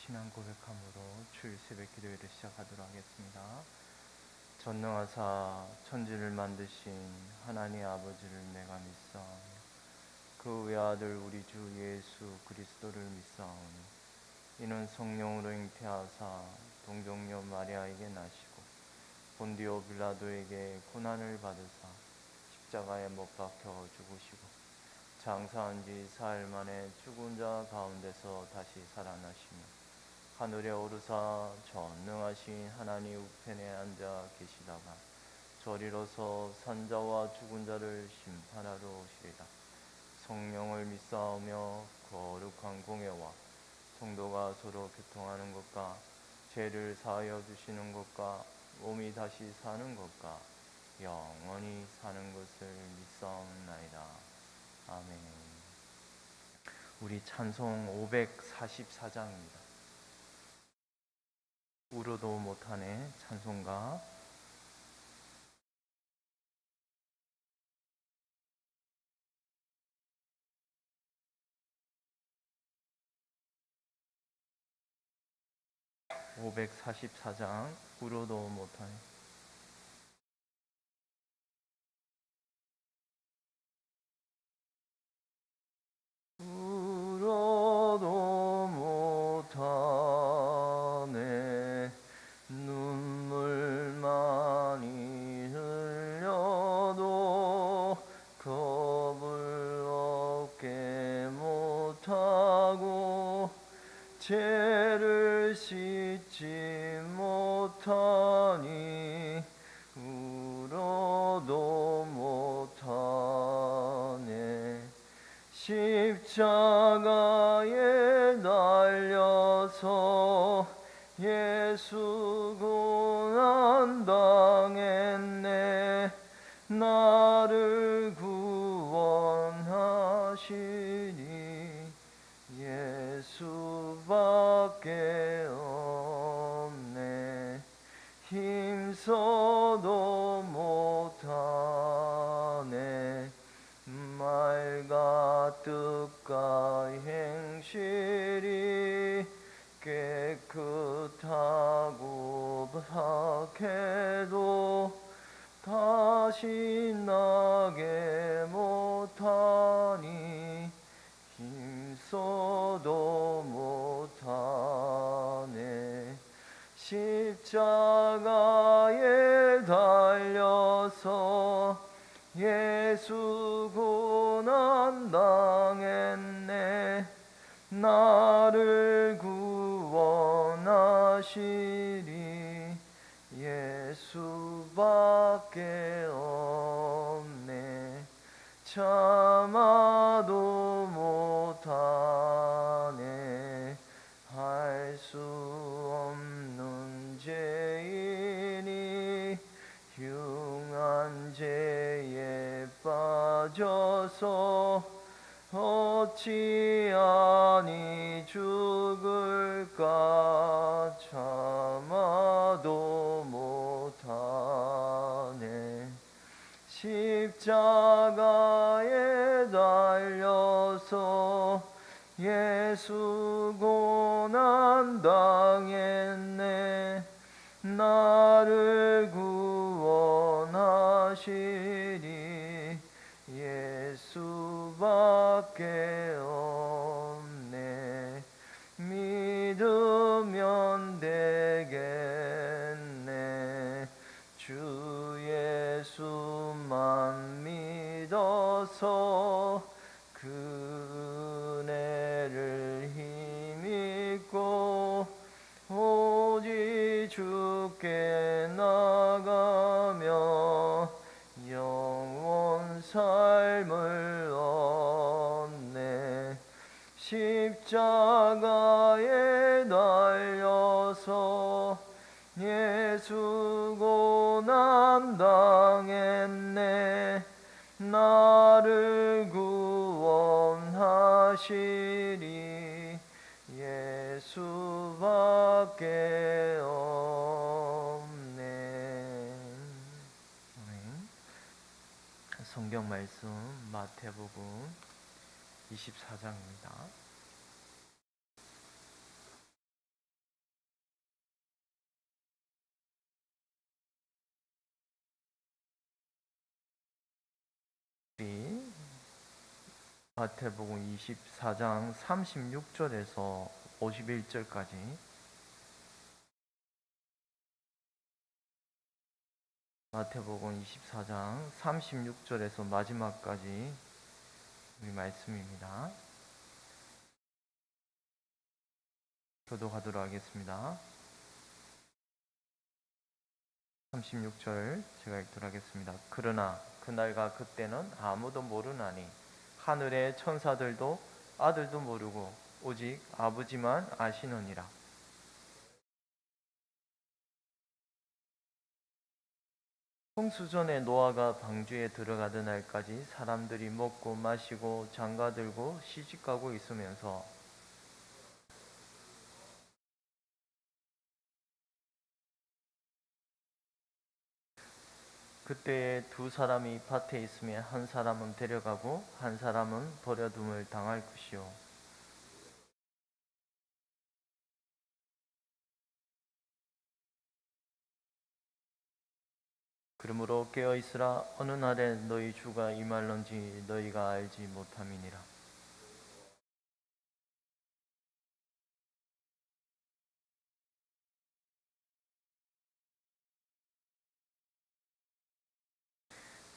신앙 고백함으로 주일 새벽 기도회를 시작하도록 하겠습니다. 전능하사 천지를 만드신 하나님 아버지를 내가 믿사오니 그 외아들 우리 주 예수 그리스도를 믿사오니 이는 성령으로 잉태하사 동정녀 마리아에게 나시고 본디오 빌라도에게 고난을 받으사 십자가에 못 박혀 죽으시고 장사한 지 사흘 만에 죽은 자 가운데서 다시 살아나시며 하늘에 오르사 전능하신 하나님 우편에 앉아 계시다가 저리로서 산자와 죽은 자를 심판하러 오시리다. 성령을 믿사오며 거룩한 공예와 성도가 서로 교통하는 것과 죄를 사하여 주시는 것과 몸이 다시 사는 것과 영원히 사는 것을 믿사옵나이다. 아멘. 우리 찬송 544장입니다. 울어도 못하네 찬송가. (544장) 울어도 못하네. 울어도 못하네 눈물 많이 흘려도 겁을 얻게 못하고 죄를 씻지 못하니 울어도 못하네. 십자가에 달려서 예수 고난당했네. 나를 구원하시니 예수밖에 없네. 힘써도 못하네. 말과 뜻과 행실이 깨끗하고 착해도 다시 나게 못하니 힘써도 못하네. 십자가에 달려서 예수 고난당했네. 나를 구원하시리 예수밖에 없네. 참아도 못하네. 할 수 없는 죄인이 흉한 죄에 빠져서 어찌하니 죽을까. 참아도 못하네. 십자가에 달려서 예수 고난당했네. 나를 구원하시리 예수밖에 없네. 믿으면 되겠네. 주 예수만 믿어서 그 은혜를 힘입고 오직 주께 나가며 영원 삶을 얻네. 십자가에 달려서 예수 고난당했네. 나를 구원하시리 예수밖에 없네. 성경 말씀 마태복음 24장입니다. 마태복음 24장 36절에서 51절까지. 마태복음 24장 36절에서 마지막까지 우리 말씀입니다. 교독하도록 하겠습니다. 36절 제가 읽도록 하겠습니다. 그러나 그날과 그때는 아무도 모르나니 하늘의 천사들도 아들도 모르고 오직 아버지만 아시느니라. 홍수전에 노아가 방주에 들어가던 날까지 사람들이 먹고 마시고 장가들고 시집가고 있으면서 그때에 두 사람이 밭에 있으면 한 사람은 데려가고 한 사람은 버려둠을 당할 것이요. 그러므로 깨어있으라. 어느 날에 너희 주가 임할런지 너희가 알지 못함이니라.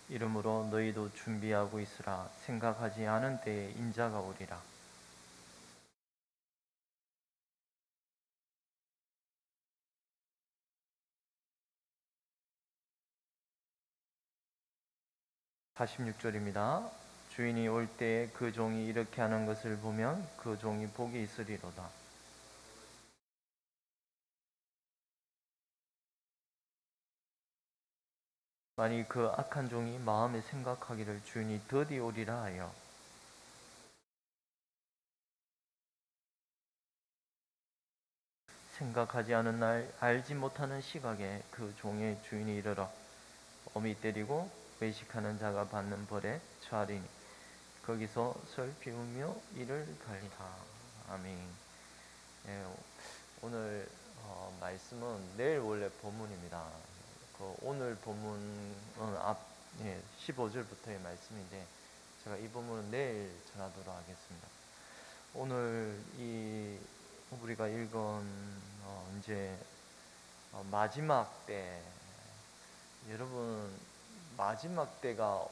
이러므로 너희도 준비하고 있으라. 생각하지 않은 때에 인자가 오리라. (46절입니다) 주인이 올 때에 그 종이 이렇게 하는 것을 보면 그 종이 복이 있으리로다. 만일 그 악한 종이 마음에 생각하기를 주인이 더디 오리라 하여 생각하지 않은 날 알지 못하는 시각에 그 종의 주인이 이르러 어미 때리고 외식하는 자가 받는 벌에 처하리니 거기서 슬피우며 이를 갈리라. 아멘. 네, 오늘 말씀은 내일 원래 본문입니다. 오늘 본문은 15절부터의 말씀인데 제가 이 본문은 내일 전하도록 하겠습니다. 오늘 우리가 읽은 이제 마지막 때, 여러분 마지막 때가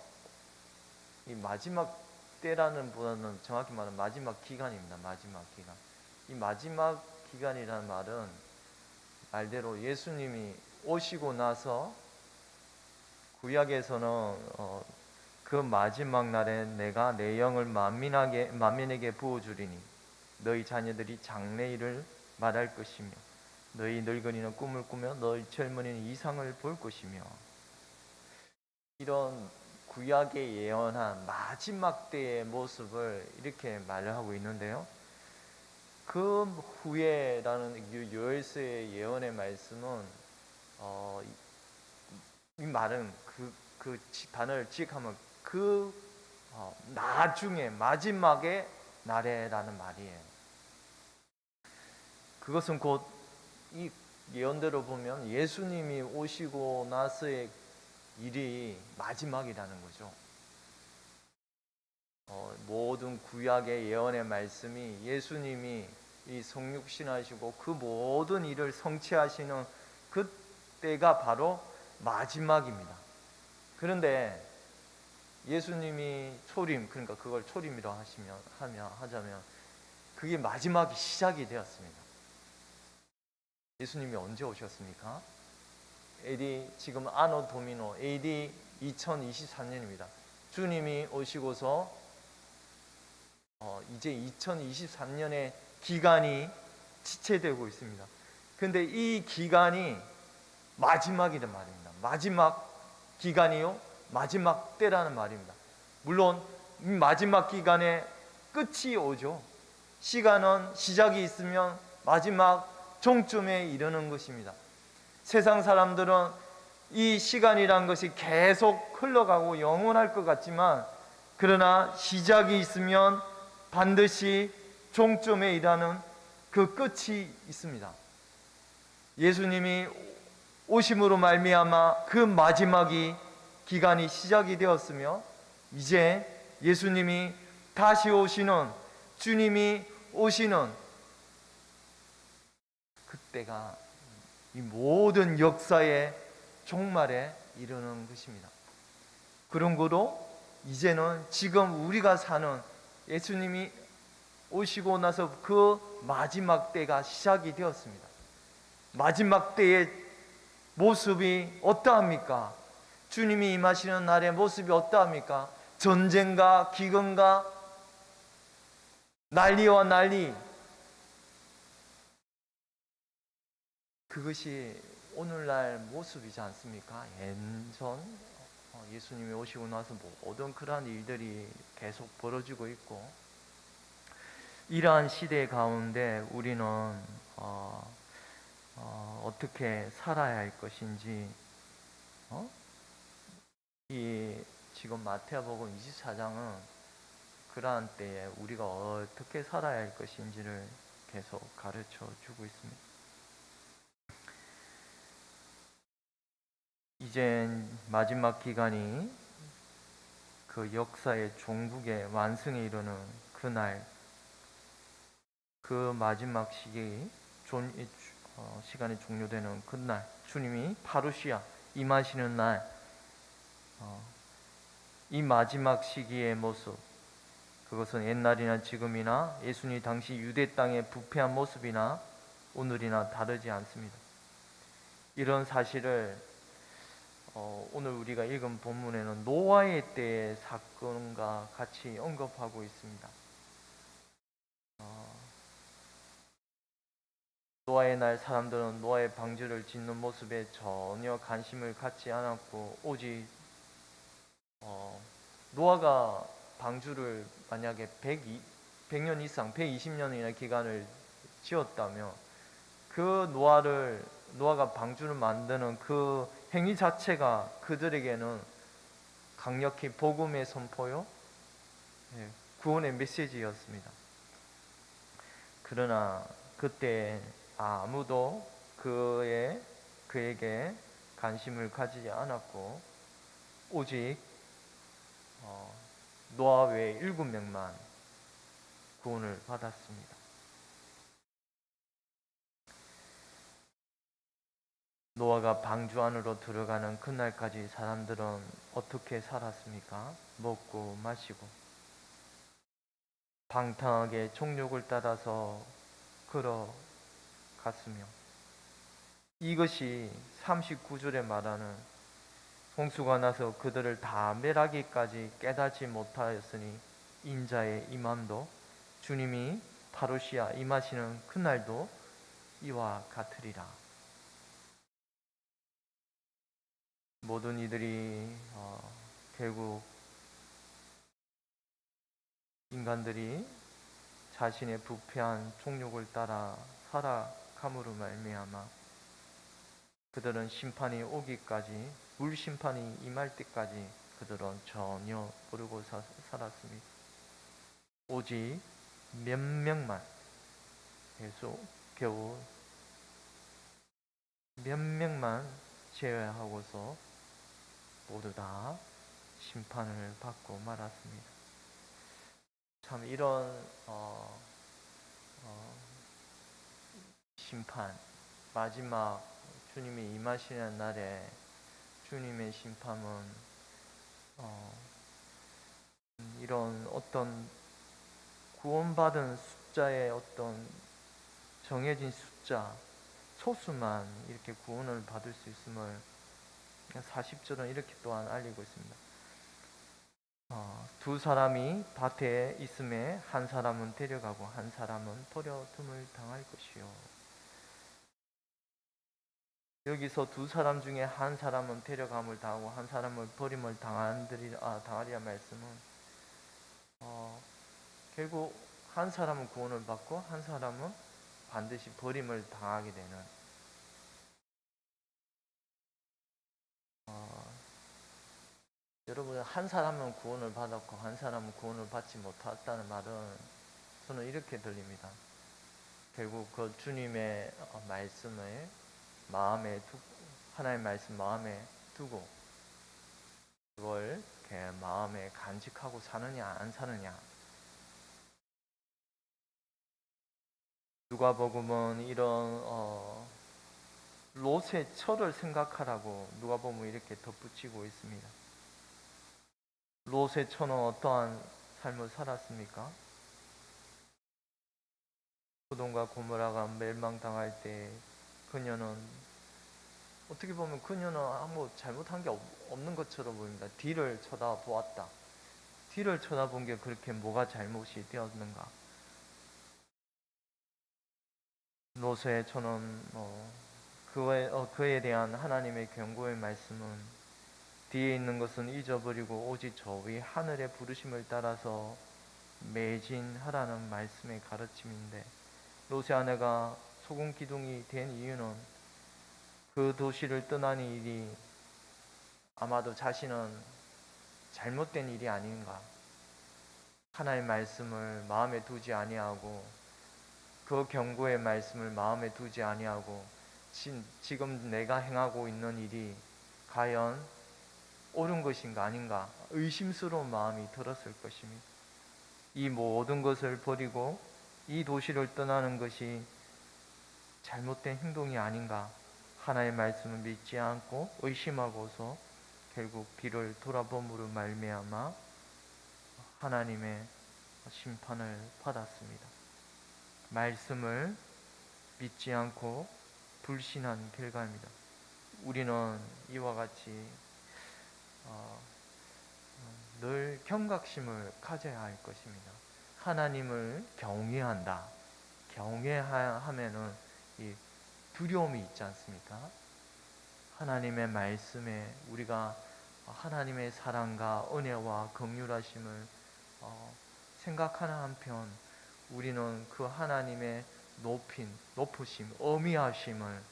이 마지막 때라는 보다는 정확히 말하면 마지막 기간입니다. 마지막 기간. 이 마지막 기간이라는 말은 말대로 예수님이 오시고 나서 구약에서는 그 마지막 날에 내가 내 영을 만민에게 부어주리니 너희 자녀들이 장래일을 말할 것이며 너희 늙은이는 꿈을 꾸며 너희 젊은이는 이상을 볼 것이며, 이런 구약에 예언한 마지막 때의 모습을 이렇게 말을 하고 있는데요. 그 후에라는 요엘서의 예언의 말씀은 이 말은 그 단어를 지역하면 나중에 마지막의 날에라는 말이에요. 그것은 곧 이 예언대로 보면 예수님이 오시고 나서의 일이 마지막이라는 거죠. 모든 구약의 예언의 말씀이 예수님이 이 성육신하시고 그 모든 일을 성취하시는 그때가 바로 마지막입니다. 그런데 예수님이 초림, 그러니까 그걸 초림이라고 하자면 그게 마지막이 시작이 되었습니다. 예수님이 언제 오셨습니까? AD 지금 아노 도미노 AD 2023년입니다. 주님이 오시고서 이제 2023년의 기간이 지체되고 있습니다. 그런데 이 기간이 마지막이란 말입니다. 마지막 기간이요, 마지막 때라는 말입니다. 물론 마지막 기간에 끝이 오죠. 시간은 시작이 있으면 마지막 종점에 이르는 것입니다. 세상 사람들은 이 시간이란 것이 계속 흘러가고 영원할 것 같지만, 그러나 시작이 있으면 반드시 종점에 이르는 그 끝이 있습니다. 예수님이 오심으로 말미암아 그 마지막이 기간이 시작이 되었으며, 이제 예수님이 다시 오시는, 주님이 오시는 그때가 이 모든 역사의 종말에 이르는 것입니다. 그런 거로 이제는 지금 우리가 사는, 예수님이 오시고 나서 그 마지막 때가 시작이 되었습니다. 마지막 때의 모습이 어떠합니까? 주님이 임하시는 날의 모습이 어떠합니까? 전쟁과 기근과 난리와 난리, 그것이 오늘날 모습이지 않습니까? 예전 예수님이 오시고 나서 모든 그러한 일들이 계속 벌어지고 있고, 이러한 시대 가운데 우리는 어떻게 살아야 할 것인지, 이 지금 마태복음 24장은 그러한 때에 우리가 어떻게 살아야 할 것인지를 계속 가르쳐 주고 있습니다. 이젠 마지막 기간이 그 역사의 종국의 완성에 이르는 그날, 그 마지막 시간이 종료되는 그날, 주님이 파루시아 임하시는 날, 이 마지막 시기의 모습, 그것은 옛날이나 지금이나 예수님 당시 유대 땅의 부패한 모습이나 오늘이나 다르지 않습니다. 이런 사실을 오늘 우리가 읽은 본문에는 노아의 때의 사건과 같이 언급하고 있습니다. 노아의 날 사람들은 노아의 방주를 짓는 모습에 전혀 관심을 갖지 않았고, 오직 노아가 방주를 만약에 100년 이상 120년이나 기간을 지었다면, 그 노아가 방주를 만드는 그 행위 자체가 그들에게는 강력히 복음의 선포요, 구원의 메시지였습니다. 그러나 그때 아무도 그에게 관심을 가지지 않았고, 오직 노아 외에 7명만 구원을 받았습니다. 노아가 방주 안으로 들어가는 그날까지 사람들은 어떻게 살았습니까? 먹고 마시고 방탕하게 정욕을 따라서 걸어갔으며, 이것이 39절에 말하는 홍수가 나서 그들을 다 멸하기까지 깨닫지 못하였으니 인자의 임함도, 주님이 파루시아 임하시는 그날도 이와 같으리라. 모든 이들이 결국 인간들이 자신의 부패한 정욕을 따라 살아감으로 말미암아 그들은 심판이 오기까지, 물심판이 임할 때까지 그들은 전혀 모르고 살았습니다. 오직 몇 명만, 겨우 몇 명만 제외하고서 모두 다 심판을 받고 말았습니다. 참 이런 심판, 마지막 주님이 임하시는 날에 주님의 심판은 이런 어떤 구원받은 숫자의 어떤 정해진 숫자, 소수만 이렇게 구원을 받을 수 있음을 40절은 이렇게 또한 알리고 있습니다. 두 사람이 밭에 있음에 한 사람은 데려가고 한 사람은 버려둠을 당할 것이요. 여기서 두 사람 중에 한 사람은 데려감을 당하고 한 사람은 버림을 당하리라 말씀은 결국 한 사람은 구원을 받고 한 사람은 반드시 버림을 당하게 되는, 여러분, 한 사람은 구원을 받았고 한 사람은 구원을 받지 못했다는 말은 저는 이렇게 들립니다. 결국 그 주님의 말씀을 하나님의 말씀 마음에 두고 그걸 마음에 간직하고 사느냐 안 사느냐, 누가복음은 이런 롯의 처를 생각하라고 누가복음은 이렇게 덧붙이고 있습니다. 롯의 처는 어떠한 삶을 살았습니까? 소돔과 고모라가 멸망당할 때 그녀는 어떻게 보면 그녀는 아무 잘못한 게 없는 것처럼 보입니다. 뒤를 쳐다보았다. 뒤를 쳐다본 게 그렇게 뭐가 잘못이 되었는가? 롯의 처는 그에 대한 하나님의 경고의 말씀은 뒤에 있는 것은 잊어버리고 오직 저 위 하늘의 부르심을 따라서 매진하라는 말씀의 가르침인데, 롯의 아내가 소금 기둥이 된 이유는 그 도시를 떠나는 일이 아마도 자신은 잘못된 일이 아닌가, 하나님의 말씀을 마음에 두지 아니하고 그 경고의 말씀을 마음에 두지 아니하고 지금 내가 행하고 있는 일이 과연 옳은 것인가 아닌가 의심스러운 마음이 들었을 것입니다. 이 모든 것을 버리고 이 도시를 떠나는 것이 잘못된 행동이 아닌가, 하나님의 말씀을 믿지 않고 의심하고서 결국 뒤를 돌아봄으로 말미암아 하나님의 심판을 받았습니다. 말씀을 믿지 않고 불신한 결과입니다. 우리는 이와 같이 늘 경각심을 가져야 할 것입니다. 하나님을 경외한다. 경외하면은 이 두려움이 있지 않습니까? 하나님의 말씀에 우리가 하나님의 사랑과 은혜와 긍휼하심을 생각하는 한편, 우리는 그 하나님의 높으심, 어미하심을,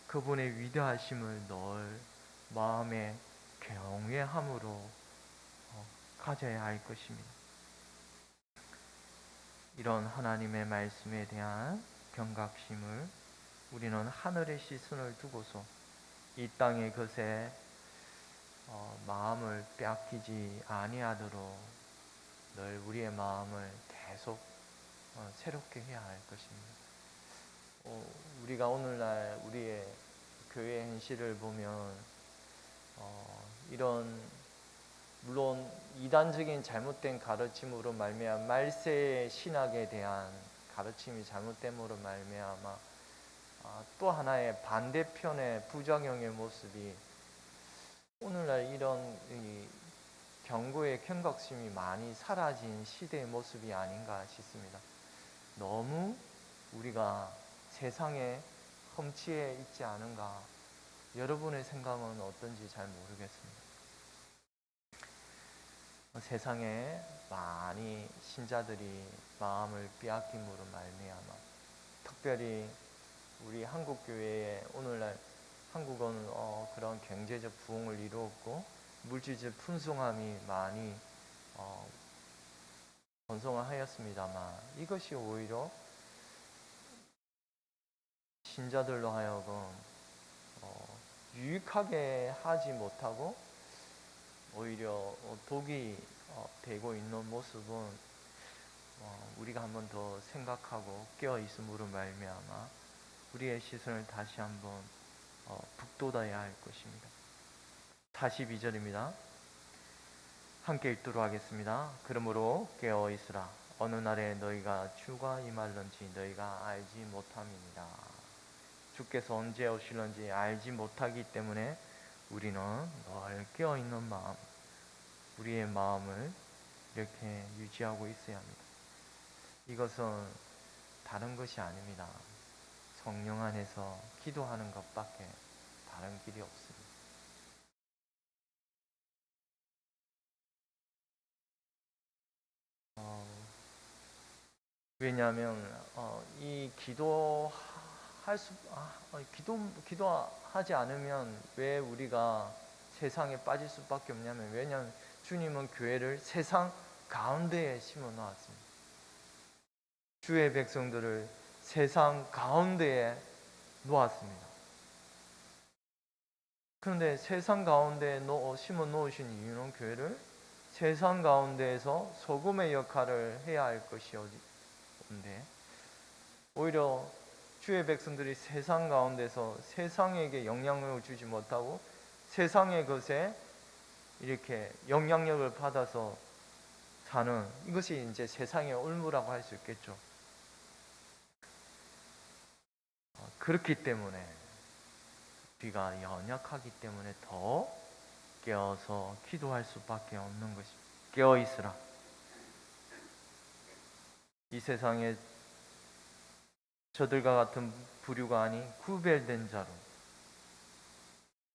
그분의 위대하심을 늘 마음에 경외함으로 가져야 할 것입니다. 이런 하나님의 말씀에 대한 경각심을 우리는 하늘의 시선을 두고서 이 땅의 것에 마음을 빼앗기지 아니하도록 늘 우리의 마음을 계속 새롭게 해야 할 것입니다. 우리가 오늘날 우리의 교회 현실을 보면 이런 물론 이단적인 잘못된 가르침으로 말미암아 말세 신학에 대한 가르침이 잘못됨으로 말미암아 또 하나의 반대편의 부작용의 모습이 오늘날 이런 경고의 경각심이 많이 사라진 시대의 모습이 아닌가 싶습니다. 너무 우리가 세상에 험치에 있지 않은가. 여러분의 생각은 어떤지 잘 모르겠습니다. 세상에 많이 신자들이 마음을 빼앗김으로 말미암아 특별히 우리 한국 교회에 오늘날 한국은 그런 경제적 부흥을 이루었고 물질적 풍성함이 많이 번성하였습니다만 이것이 오히려 신자들로 하여금 유익하게 하지 못하고 오히려 독이 되고 있는 모습은 우리가 한번 더 생각하고 깨어 있음으로 말미암아 우리의 시선을 다시 한번 북돋아야 할 것입니다. 42절입니다. 함께 읽도록 하겠습니다. 그러므로 깨어 있으라. 어느 날에 너희가 주가 임할런지 너희가 알지 못함이니라. 주께서 언제 오실런지 알지 못하기 때문에 우리는 늘 깨어있는 마음, 우리의 마음을 이렇게 유지하고 있어야 합니다. 이것은 다른 것이 아닙니다. 성령 안에서 기도하는 것밖에 다른 길이 없습니다. 왜냐하면 이 기도하지 않으면 왜 우리가 세상에 빠질 수밖에 없냐면, 왜냐하면 주님은 교회를 세상 가운데에 심어 놓았습니다. 주의 백성들을 세상 가운데에 놓았습니다. 그런데 세상 가운데에 심어 놓으신 이유는 교회를 세상 가운데에서 소금의 역할을 해야 할 것이었는데 오히려 주의 백성들이 세상 가운데서 세상에게 영향력을 주지 못하고 세상의 것에 이렇게 영향력을 받아서 사는, 이것이 이제 세상의 올무라고 할 수 있겠죠. 그렇기 때문에 우리가 연약하기 때문에 더 깨어서 기도할 수밖에 없는 것입니다. 깨어 있으라. 이 세상에 저들과 같은 부류가 아닌 구별된 자로,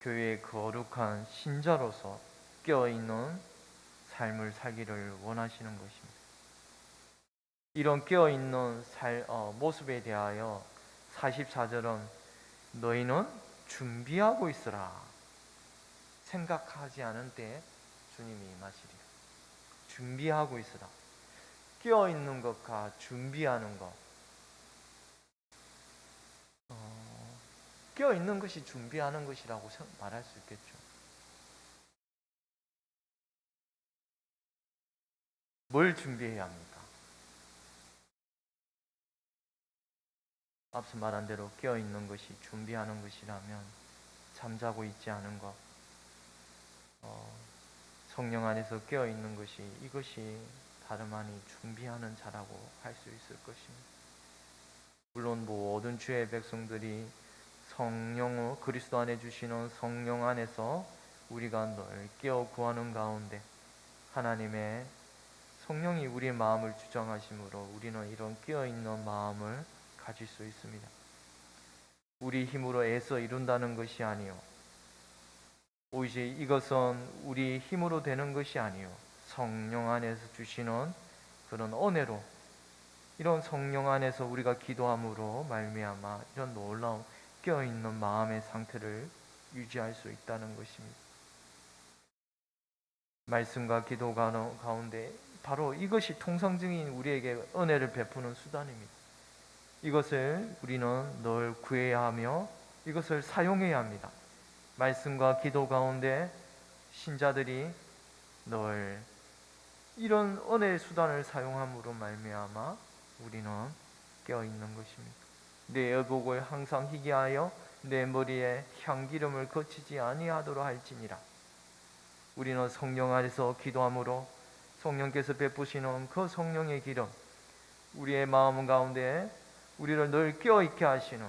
교회의 거룩한 신자로서 깨어있는 삶을 살기를 원하시는 것입니다. 이런 깨어있는 모습에 대하여 44절은 너희는 준비하고 있으라. 생각하지 않은 때에 주님이 임하시리라. 준비하고 있으라. 깨어있는 것과 준비하는 것, 깨어있는 것이 준비하는 것이라고 말할 수 있겠죠. 뭘 준비해야 합니까? 앞서 말한 대로 깨어있는 것이 준비하는 것이라면 잠자고 있지 않은 것, 성령 안에서 깨어있는 것이, 이것이 다름 아닌 준비하는 자라고 할 수 있을 것입니다. 물론 모든 주의 백성들이 성령의 그리스도 안에 주시는 성령 안에서 우리가 늘 깨어 구하는 가운데 하나님의 성령이 우리의 마음을 주장하심으로 우리는 이런 깨어있는 마음을 가질 수 있습니다. 우리 힘으로 애써 이룬다는 것이 아니요, 오직 이것은 우리 힘으로 되는 것이 아니요, 성령 안에서 주시는 그런 은혜로, 이런 성령 안에서 우리가 기도함으로 말미암아 이런 놀라운 깨어있는 마음의 상태를 유지할 수 있다는 것입니다. 말씀과 기도 가운데 바로 이것이 통상적인 우리에게 은혜를 베푸는 수단입니다. 이것을 우리는 늘 구해야 하며 이것을 사용해야 합니다. 말씀과 기도 가운데 신자들이 늘 이런 은혜의 수단을 사용함으로 말미암아 우리는 깨어있는 것입니다. 내 의복을 항상 희게 하여 내 머리에 향기름을 거치지 아니하도록 할지니라. 우리는 성령 안에서 기도함으로 성령께서 베푸시는 그 성령의 기름, 우리의 마음 가운데 우리를 늘 깨어있게 하시는,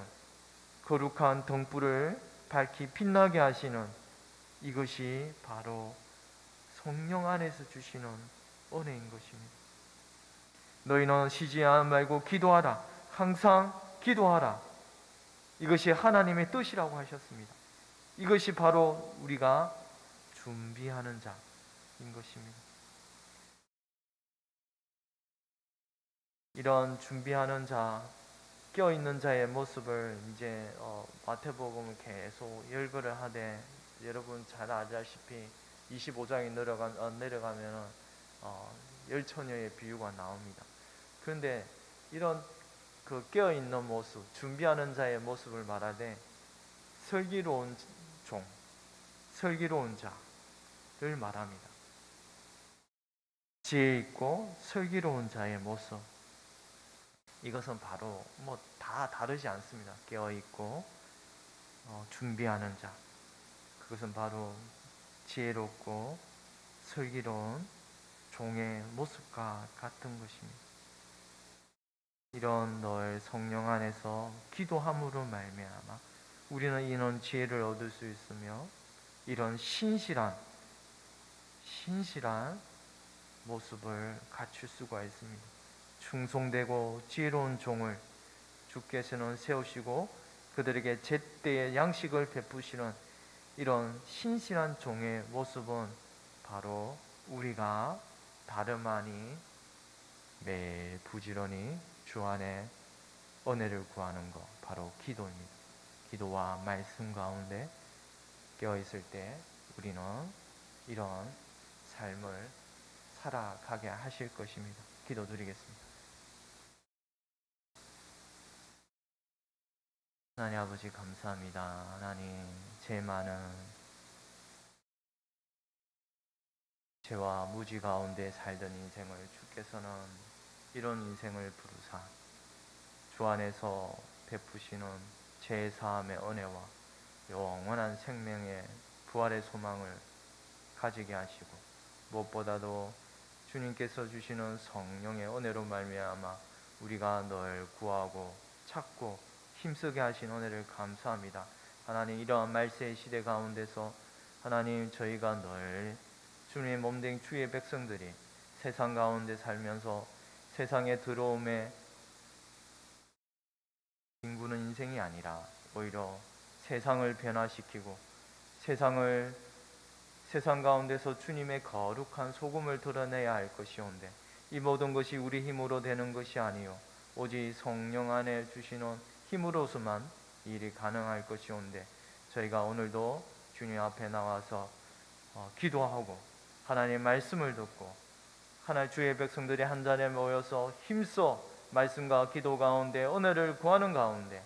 거룩한 등불을 밝히 빛나게 하시는, 이것이 바로 성령 안에서 주시는 은혜인 것입니다. 너희는 쉬지 말고 기도하라. 항상 기도하라. 이것이 하나님의 뜻이라고 하셨습니다. 이것이 바로 우리가 준비하는 자인 것입니다. 이런 준비하는 자, 깨어있는 자의 모습을 이제 마태복음을 계속 열거를 하되, 여러분 잘 아시다시피 25장에 내려가면 열처녀의 비유가 나옵니다. 그런데 이런 그 깨어있는 모습, 준비하는 자의 모습을 말하되 슬기로운 종, 슬기로운 자를 말합니다. 지혜 있고 슬기로운 자의 모습, 이것은 바로 다 다르지 않습니다. 깨어있고 준비하는 자, 그것은 바로 지혜롭고 슬기로운 종의 모습과 같은 것입니다. 이런 너의 성령 안에서 기도함으로 말미암아 우리는 이런 지혜를 얻을 수 있으며 이런 신실한 모습을 갖출 수가 있습니다. 충성되고 지혜로운 종을 주께서는 세우시고 그들에게 제때의 양식을 베푸시는 이런 신실한 종의 모습은 바로 우리가 다름 아니 매일 부지런히 주 안에 은혜를 구하는 것, 바로 기도입니다. 기도와 말씀 가운데 깨어있을 때 우리는 이런 삶을 살아가게 하실 것입니다. 기도드리겠습니다. 하나님 아버지 감사합니다. 하나님, 죄 많은 죄와 무지 가운데 살던 인생을 주께서는 이런 인생을 부르사 주 안에서 베푸시는 제3의 은혜와 영원한 생명의 부활의 소망을 가지게 하시고, 무엇보다도 주님께서 주시는 성령의 은혜로 말미암아 우리가 늘 구하고 찾고 힘쓰게 하신 은혜를 감사합니다. 하나님, 이러한 말세의 시대 가운데서 하나님, 저희가 늘 주님의 몸된 주의 백성들이 세상 가운데 살면서 세상의 들어옴에 뒹구는 인생이 아니라 오히려 세상을 변화시키고 세상 가운데서 주님의 거룩한 소금을 드러내야 할 것이온데, 이 모든 것이 우리 힘으로 되는 것이 아니요 오직 성령 안에 주시는 힘으로서만 이 일이 가능할 것이온데, 저희가 오늘도 주님 앞에 나와서 기도하고 하나님의 말씀을 듣고 하나님 주의 백성들이 한 자리에 모여서 힘써 말씀과 기도 가운데 은혜를 구하는 가운데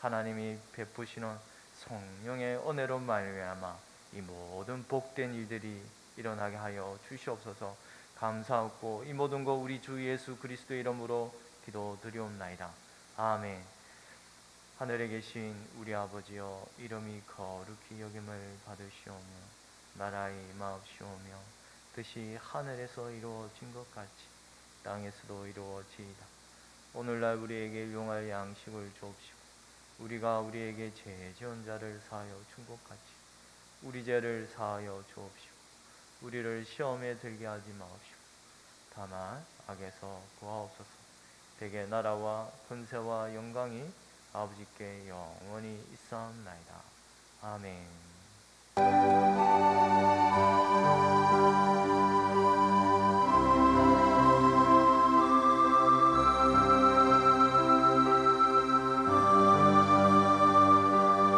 하나님이 베푸시는 성령의 은혜로 말미암아 이 모든 복된 일들이 일어나게 하여 주시옵소서. 감사하고 이 모든 것 우리 주 예수 그리스도의 이름으로 기도드리옵나이다. 아멘. 하늘에 계신 우리 아버지여, 이름이 거룩히 여김을 받으시오며 나라의 임하옵시오며 뜻이 하늘에서 이루어진 것 같이 땅에서도 이루어지이다. 오늘날 우리에게 일용할 양식을 주옵시고, 우리가 우리에게 죄 지은 자를 사하여 준 것 같이 우리 죄를 사하여 주옵시고, 우리를 시험에 들게 하지 마옵시고 다만 악에서 구하옵소서. 대개 나라와 권세와 영광이 아버지께 영원히 있사옵나이다. 아멘.